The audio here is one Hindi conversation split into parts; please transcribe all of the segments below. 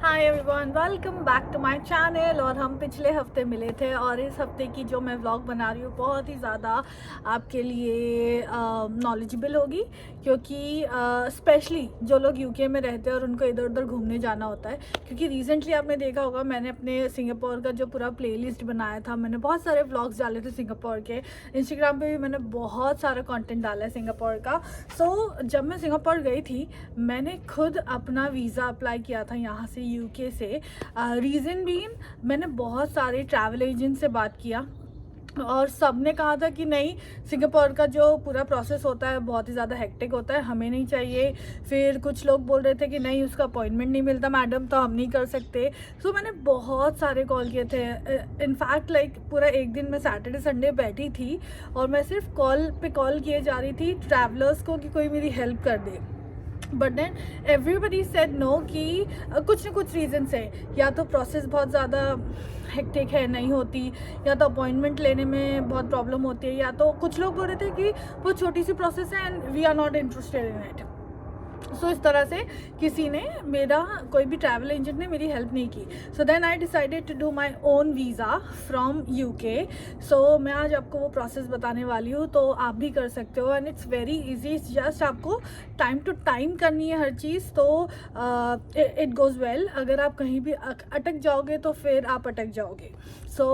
Hi everyone, welcome back to my channel. और हम पिछले हफ्ते मिले थे और इस हफ्ते की जो मैं व्लॉग बना रही हूँ बहुत ही ज़्यादा आपके लिए नॉलेजेबल होगी, क्योंकि स्पेशली जो लोग यूके में रहते हैं और उनको इधर उधर घूमने जाना होता है। क्योंकि रिसेंटली आपने देखा होगा, मैंने अपने सिंगापुर का जो पूरा प्लेलिस्ट बनाया था, मैंने बहुत सारे व्लॉग्स डाले थे सिंगापुर के। इंस्टाग्राम पे भी मैंने बहुत सारा कंटेंट डाला है सिंगापुर का। सो जब मैं सिंगापुर गई थी, मैंने खुद अपना वीज़ा अप्लाई किया था यहाँ से, यूके से। रीज़न बीन, मैंने बहुत सारे ट्रैवल एजेंट से बात किया और सब ने कहा था कि नहीं, सिंगापुर का जो पूरा प्रोसेस होता है बहुत ही ज़्यादा हेक्टिक होता है, हमें नहीं चाहिए। फिर कुछ लोग बोल रहे थे कि नहीं, उसका अपॉइंटमेंट नहीं मिलता मैडम, तो हम नहीं कर सकते। सो मैंने बहुत सारे कॉल किए थे। इनफैक्ट लाइक पूरा एक दिन मैं सैटरडे संडे बैठी थी और मैं सिर्फ कॉल पे कॉल किए जा रही थी ट्रैवलर्स को कि कोई मेरी हेल्प कर दे। But then everybody said no कि कुछ ना कुछ रीज़न से, या तो प्रोसेस बहुत ज़्यादा हेक्टिक है, नहीं होती, या तो अपॉइंटमेंट लेने में बहुत प्रॉब्लम होती है, या तो कुछ लोग बोल रहे थे कि वो छोटी सी प्रोसेस है and we are not interested in it. So इस तरह से किसी ने, मेरा कोई भी ट्रैवल एजेंट ने मेरी हेल्प नहीं की। So then I decided to do my own visa from UK. So मैं आज आपको वो प्रोसेस बताने वाली हूँ, तो आप भी कर सकते हो and it's very easy. Just आपको टाइम टू टाइम करनी है हर चीज़, तो इट गोज़ वेल। अगर आप कहीं भी अटक जाओगे तो फिर आप अटक जाओगे। So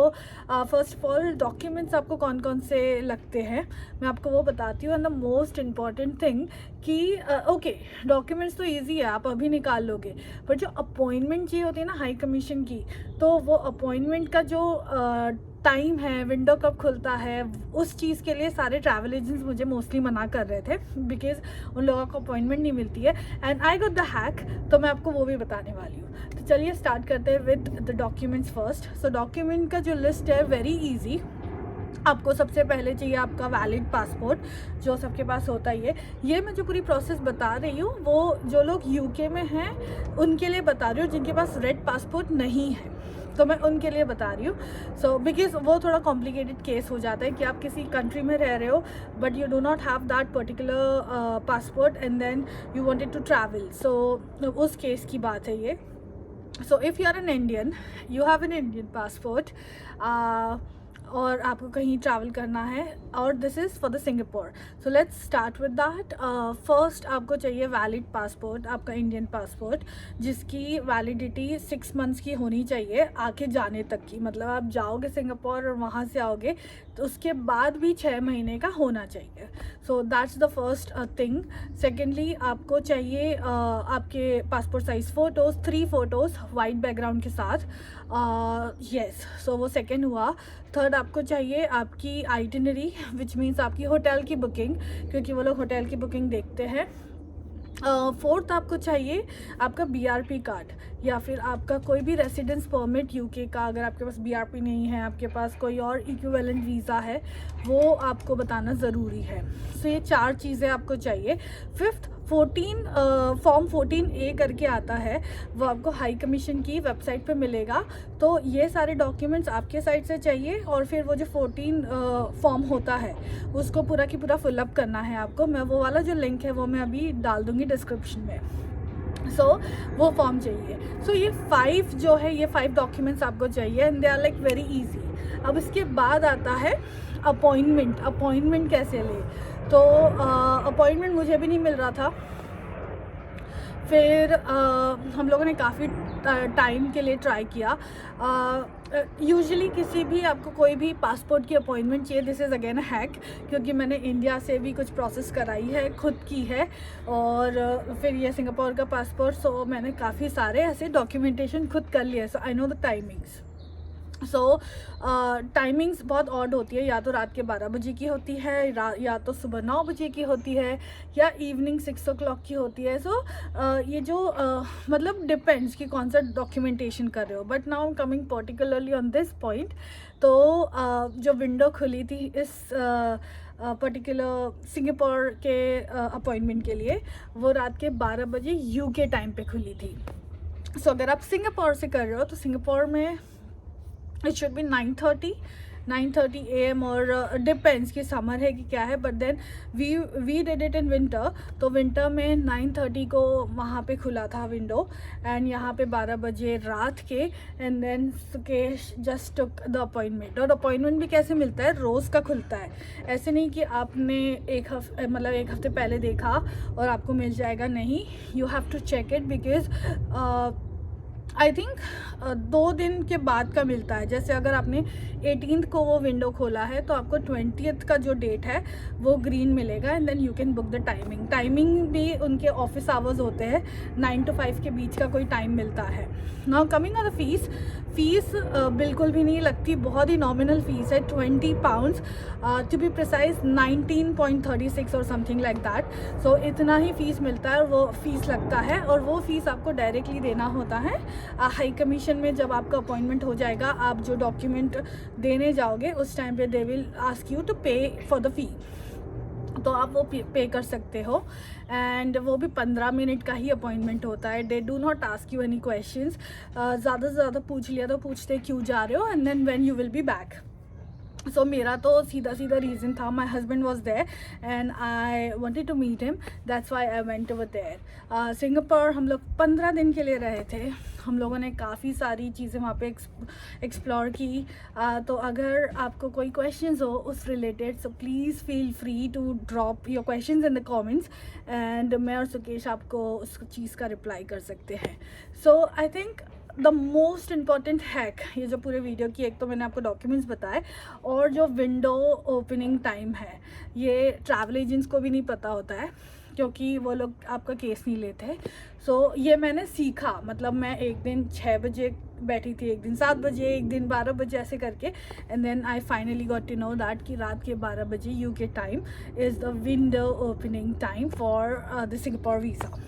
first of all, documents आपको कौन कौन से लगते हैं मैं आपको वो बताती हूँ। And the most important thing कि ओके, डॉक्यूमेंट्स तो इजी है, आप अभी निकाल लोगे, पर जो अपॉइंटमेंट चाहिए होती है ना हाई कमीशन की, तो वो अपॉइंटमेंट का जो टाइम है, विंडो कब खुलता है, उस चीज़ के लिए सारे ट्रैवल एजेंट्स मुझे मोस्टली मना कर रहे थे, बिकॉज उन लोगों को अपॉइंटमेंट नहीं मिलती है। And I got the hack, तो मैं आपको वो भी बताने वाली हूँ। तो चलिए स्टार्ट करते हैं with the documents first. So document का जो लिस्ट है वेरी ईजी। आपको सबसे पहले चाहिए आपका वैलिड पासपोर्ट, जो सबके पास होता ही है। ये मैं जो पूरी प्रोसेस बता रही हूँ वो जो लोग यूके में हैं उनके लिए बता रही हूँ, जिनके पास रेड पासपोर्ट नहीं है, तो मैं उनके लिए बता रही हूँ। सो बिकॉज वो थोड़ा कॉम्प्लिकेटेड केस हो जाता है कि आप किसी कंट्री में रह रहे हो but you do not have that particular passport and then you wanted to travel. So उस केस की बात है ये। So if you are an Indian, you have an Indian passport और आपको कहीं ट्रैवल करना है, और this is for the Singapore. So let's start with that. First आपको चाहिए वैलिड पासपोर्ट, आपका इंडियन पासपोर्ट, जिसकी वैलिडिटी 6 मंथ्स की होनी चाहिए आके जाने तक की। मतलब आप जाओगे सिंगापुर और वहाँ से आओगे तो उसके बाद भी 6 महीने का होना चाहिए। So that's the first thing. Secondly आपको चाहिए आपके passport size photos, 3 photos white background के साथ। येस, सो वो सेकेंड हुआ। थर्ड आपको चाहिए आपकी आइटिनरी, विच मीन्स आपकी होटल की बुकिंग, क्योंकि वो लोग होटल की बुकिंग देखते हैं। फोर्थ आपको चाहिए आपका बीआरपी कार्ड, या फिर आपका कोई भी रेसिडेंस परमिट यूके का। अगर आपके पास बीआरपी नहीं है, आपके पास कोई और इक्विवेलेंट वीज़ा है, वो आपको बताना ज़रूरी है। सो ये 4 चीज़ें आपको चाहिए। फिफ्थ, फॉर्म 14A करके आता है, वो आपको हाई कमीशन की वेबसाइट पे मिलेगा। तो ये सारे डॉक्यूमेंट्स आपके साइड से चाहिए, और फिर वो जो 14 फॉर्म होता है उसको पूरा की पूरा फिलअप करना है आपको। मैं वो वाला जो लिंक है वो मैं अभी डाल दूँगी डिस्क्रिप्शन में। सो वो फॉर्म चाहिए। सो ये 5 जो है, ये 5 डॉक्यूमेंट्स आपको चाहिए and they are like very easy. अब इसके बाद आता है अपॉइंटमेंट। अपॉइंटमेंट कैसे ले, तो अपॉइंटमेंट मुझे भी नहीं मिल रहा था। फिर हम लोगों ने काफ़ी टाइम के लिए ट्राई किया। यूजुअली किसी भी, आपको कोई भी पासपोर्ट की अपॉइंटमेंट चाहिए, दिस इज़ अगेन हैक, क्योंकि मैंने इंडिया से भी कुछ प्रोसेस कराई है, खुद की है, और फिर ये सिंगापुर का पासपोर्ट। सो मैंने काफ़ी सारे ऐसे डॉक्यूमेंटेशन खुद कर लिए। So I know the timings. So timings बहुत ऑड होती है, या तो रात के 12 बजे की होती है, या तो सुबह 9 बजे की होती है, या इवनिंग 6 o'clock की होती है। सो ये जो मतलब डिपेंड्स कि कौन सा डॉक्यूमेंटेशन कर रहे हो। But now coming particularly on this point, तो जो विंडो खुली थी इस पर्टिकुलर सिंगापुर के अपॉइंटमेंट के लिए, वो रात के 12 बजे यूके टाइम पे खुली थी। सो अगर आप सिंगापुर से कर रहे हो तो सिंगापुर में इट शुड बी 9:30 9:30 AM और डिपेंड्स कि समर है कि क्या है, but then we did it in winter. तो विंटर में 9:30 को वहाँ पे खुला था विंडो, एंड यहाँ पे 12 बजे रात के, and then Sukesh just took the appointment. और अपॉइंटमेंट भी कैसे मिलता है, रोज़ का खुलता है, ऐसे नहीं कि आपने एक हफ्ते पहले देखा और आपको मिल जाएगा, नहीं, you have to check it because I think 2 दिन के बाद का मिलता है। जैसे अगर आपने 18th को वो विंडो खोला है तो आपको 20th का जो डेट है वो ग्रीन मिलेगा, and then you can book the timing भी उनके ऑफिस आवर्स होते हैं, 9 to 5 के बीच का कोई टाइम मिलता है। Now coming on the fees बिल्कुल भी नहीं लगती, बहुत ही नॉमिनल फीस है, 20 pounds टू बी प्रिसाइज 19.36 और समथिंग लाइक दैट। सो इतना ही फीस मिलता है और वो फीस लगता है, और वो फीस आपको डायरेक्टली देना होता है हाई कमीशन में। जब आपका अपॉइंटमेंट हो जाएगा, आप जो डॉक्यूमेंट देने जाओगे उस टाइम पे they will ask you to pay for the fee, तो आप वो पे कर सकते हो। एंड वो भी 15 मिनट का ही अपॉइंटमेंट होता है। They do not ask you any questions. ज़्यादा से ज़्यादा पूछ लिया तो पूछते क्यों जा रहे हो, and then when you will be back. So मेरा तो सीधा रीज़न था, my husband was there and I wanted to meet him, that's why I went over there. Singapore हम लोग 15 दिन के लिए रहे थे। हम लोगों ने काफ़ी सारी चीज़ें वहाँ पे एक्सप्लोर की। तो अगर आपको कोई क्वेश्चंस हो उस रिलेटेड, so please feel free to drop your questions in the comments, and मैं और सुकेश आपको उस चीज़ का रिप्लाई कर सकते हैं। So I think the most important hack, ये जो पूरे वीडियो की, एक तो मैंने आपको डॉक्यूमेंट्स बताए, और जो विंडो ओपनिंग टाइम है, ये ट्रैवल एजेंट्स को भी नहीं पता होता है क्योंकि वो लोग आपका केस नहीं लेते। सो ये मैंने सीखा, मतलब मैं एक दिन 6 बजे बैठी थी, एक दिन 7 बजे, एक दिन 12 बजे, ऐसे करके, and then I finally got to know that कि रात के 12 बजे UK time is the window opening time for the Singapore visa.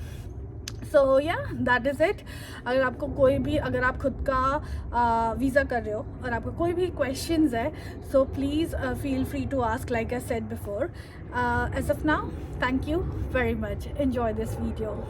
So yeah that is it. अगर आपको कोई भी, अगर आप खुद का वीज़ा कर रहे हो और आपको कोई भी क्वेश्चंस है, so please feel free to ask like I said before. As of now, thank you very much, enjoy this video.